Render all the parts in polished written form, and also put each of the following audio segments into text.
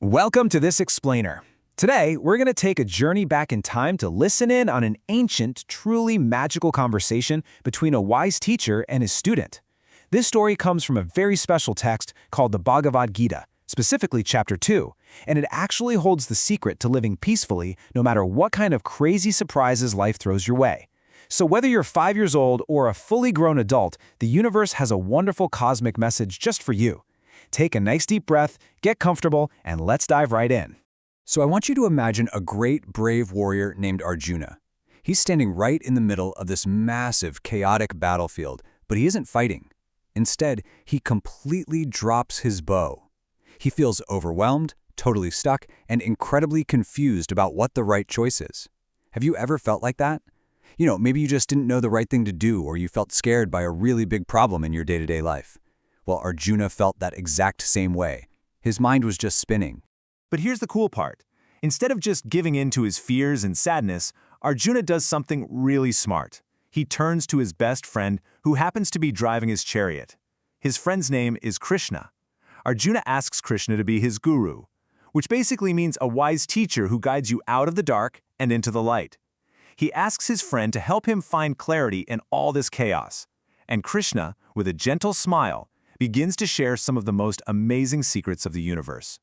Welcome to this explainer. Today, we're going to take a journey back in time to listen in on an ancient, truly magical conversation between a wise teacher and his student. This story comes from a very special text called the Bhagavad Gita, specifically Chapter 2, and it actually holds the secret to living peacefully no matter what kind of crazy surprises life throws your way. So whether you're 5 years old or a fully grown adult, the universe has a wonderful cosmic message just for you. Take a nice deep breath, get comfortable, and let's dive right in. So I want you to imagine a great, brave warrior named Arjuna. He's standing right in the middle of this massive, chaotic battlefield, but he isn't fighting. Instead, he completely drops his bow. He feels overwhelmed, totally stuck, and incredibly confused about what the right choice is. Have you ever felt like that? Maybe you just didn't know the right thing to do, or you felt scared by a really big problem in your day-to-day life. Well, Arjuna felt that exact same way. His mind was just spinning. But here's the cool part. Instead of just giving in to his fears and sadness, Arjuna does something really smart. He turns to his best friend, who happens to be driving his chariot. His friend's name is Krishna. Arjuna asks Krishna to be his guru, which basically means a wise teacher who guides you out of the dark and into the light. He asks his friend to help him find clarity in all this chaos. And Krishna, with a gentle smile, begins to share some of the most amazing secrets of the universe.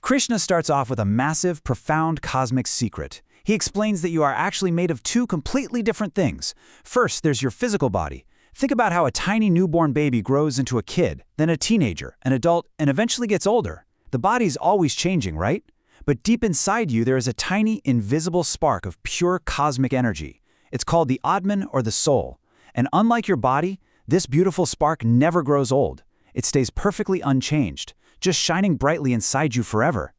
Krishna starts off with a massive, profound cosmic secret. He explains that you are actually made of two completely different things. First, there's your physical body. Think about how a tiny newborn baby grows into a kid, then a teenager, an adult, and eventually gets older. The body's always changing, right? But deep inside you, there is a tiny, invisible spark of pure cosmic energy. It's called the Atman, or the soul. And unlike your body, this beautiful spark never grows old. It stays perfectly unchanged, just shining brightly inside you forever.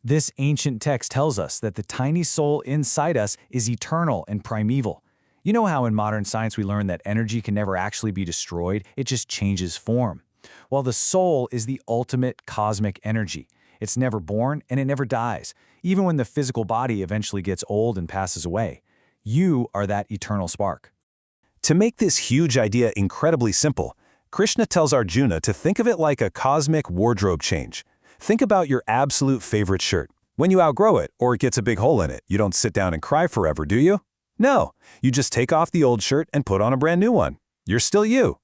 This ancient text tells us that the tiny soul inside us is eternal and primeval. You know how in modern science we learn that energy can never actually be destroyed, it just changes form. Well, the soul is the ultimate cosmic energy. It's never born and it never dies, even when the physical body eventually gets old and passes away. You are that eternal spark. To make this huge idea incredibly simple, Krishna tells Arjuna to think of it like a cosmic wardrobe change. Think about your absolute favorite shirt. When you outgrow it, or it gets a big hole in it, you don't sit down and cry forever, do you? No, you just take off the old shirt and put on a brand new one. You're still you.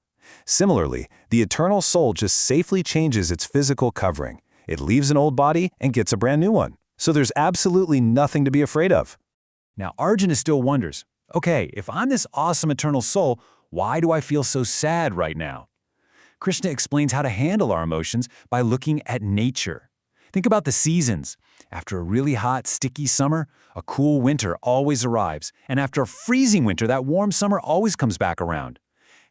Similarly, the eternal soul just safely changes its physical covering. It leaves an old body and gets a brand new one. So there's absolutely nothing to be afraid of. Now Arjuna still wonders, okay, if I'm this awesome eternal soul, why do I feel so sad right now? Krishna explains how to handle our emotions by looking at nature. Think about the seasons. After a really hot, sticky summer, a cool winter always arrives, and after a freezing winter, that warm summer always comes back around.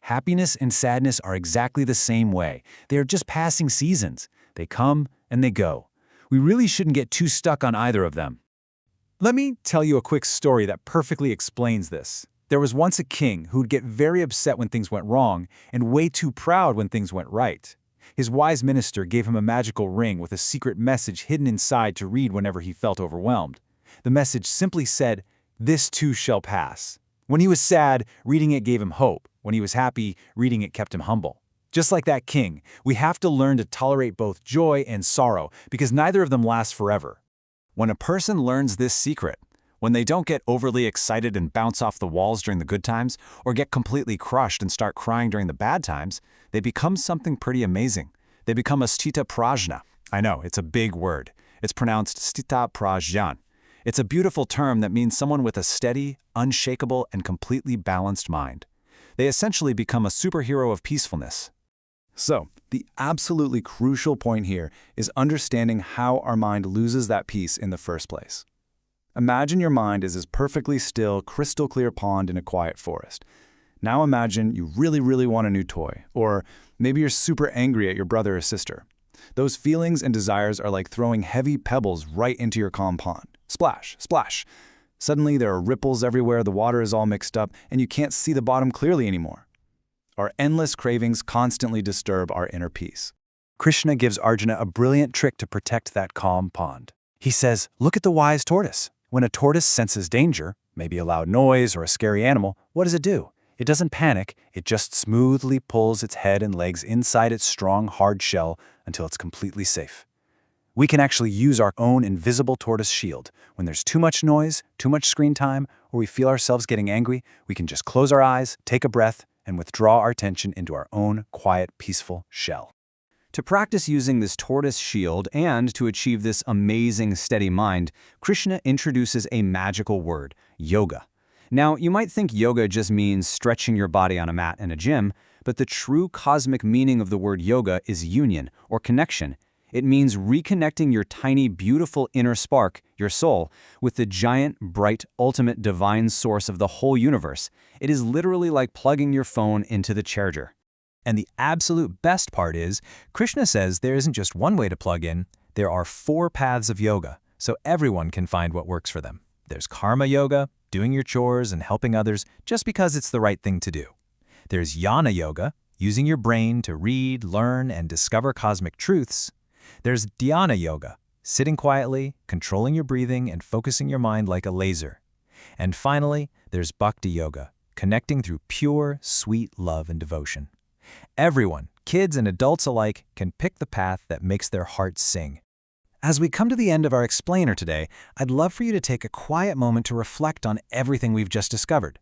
Happiness and sadness are exactly the same way. They are just passing seasons. They come and they go. We really shouldn't get too stuck on either of them. Let me tell you a quick story that perfectly explains this. There was once a king who'd get very upset when things went wrong and way too proud when things went right. His wise minister gave him a magical ring with a secret message hidden inside to read whenever he felt overwhelmed. The message simply said, "This too shall pass." When he was sad, reading it gave him hope. When he was happy, reading it kept him humble. Just like that king, we have to learn to tolerate both joy and sorrow because neither of them lasts forever. When a person learns this secret, when they don't get overly excited and bounce off the walls during the good times, or get completely crushed and start crying during the bad times, they become something pretty amazing. They become a Sthitaprajña. I know, it's a big word. It's pronounced Sthitaprajña. It's a beautiful term that means someone with a steady, unshakable, and completely balanced mind. They essentially become a superhero of peacefulness. So, the absolutely crucial point here is understanding how our mind loses that peace in the first place. Imagine your mind is this perfectly still, crystal clear pond in a quiet forest. Now imagine you really want a new toy, or maybe you're super angry at your brother or sister. Those feelings and desires are like throwing heavy pebbles right into your calm pond. Splash, splash. Suddenly there are ripples everywhere, the water is all mixed up, and you can't see the bottom clearly anymore. Our endless cravings constantly disturb our inner peace. Krishna gives Arjuna a brilliant trick to protect that calm pond. He says, look at the wise tortoise. When a tortoise senses danger, maybe a loud noise or a scary animal, what does it do? It doesn't panic, it just smoothly pulls its head and legs inside its strong, hard shell until it's completely safe. We can actually use our own invisible tortoise shield. When there's too much noise, too much screen time, or we feel ourselves getting angry, we can just close our eyes, take a breath, and withdraw our attention into our own quiet, peaceful shell. To practice using this tortoise shield and to achieve this amazing steady mind, Krishna introduces a magical word, yoga. Now, you might think yoga just means stretching your body on a mat in a gym, but the true cosmic meaning of the word yoga is union, or connection. It means reconnecting your tiny, beautiful inner spark, your soul, with the giant, bright, ultimate divine source of the whole universe. It is literally like plugging your phone into the charger. And the absolute best part is, Krishna says there isn't just one way to plug in, there are 4 paths of yoga, so everyone can find what works for them. There's karma yoga, doing your chores and helping others just because it's the right thing to do. There's jnana yoga, using your brain to read, learn, and discover cosmic truths. There's dhyana yoga, sitting quietly, controlling your breathing, and focusing your mind like a laser. And finally, there's bhakti yoga, connecting through pure, sweet love and devotion. Everyone, kids and adults alike, can pick the path that makes their hearts sing. As we come to the end of our explainer today, I'd love for you to take a quiet moment to reflect on everything we've just discovered.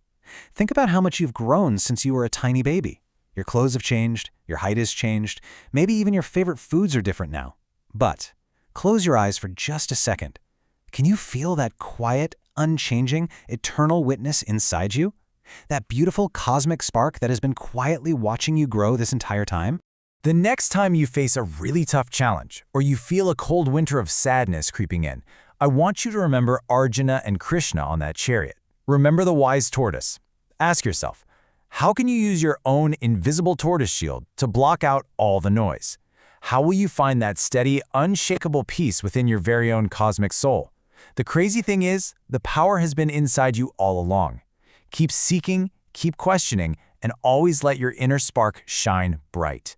Think about how much you've grown since you were a tiny baby. Your clothes have changed, your height has changed, maybe even your favorite foods are different now. But close your eyes for just a second. Can you feel that quiet, unchanging, eternal witness inside you? That beautiful cosmic spark that has been quietly watching you grow this entire time? The next time you face a really tough challenge, or you feel a cold winter of sadness creeping in, I want you to remember Arjuna and Krishna on that chariot. Remember the wise tortoise. Ask yourself, how can you use your own invisible tortoise shield to block out all the noise? How will you find that steady, unshakable peace within your very own cosmic soul? The crazy thing is, the power has been inside you all along. Keep seeking, keep questioning, and always let your inner spark shine bright.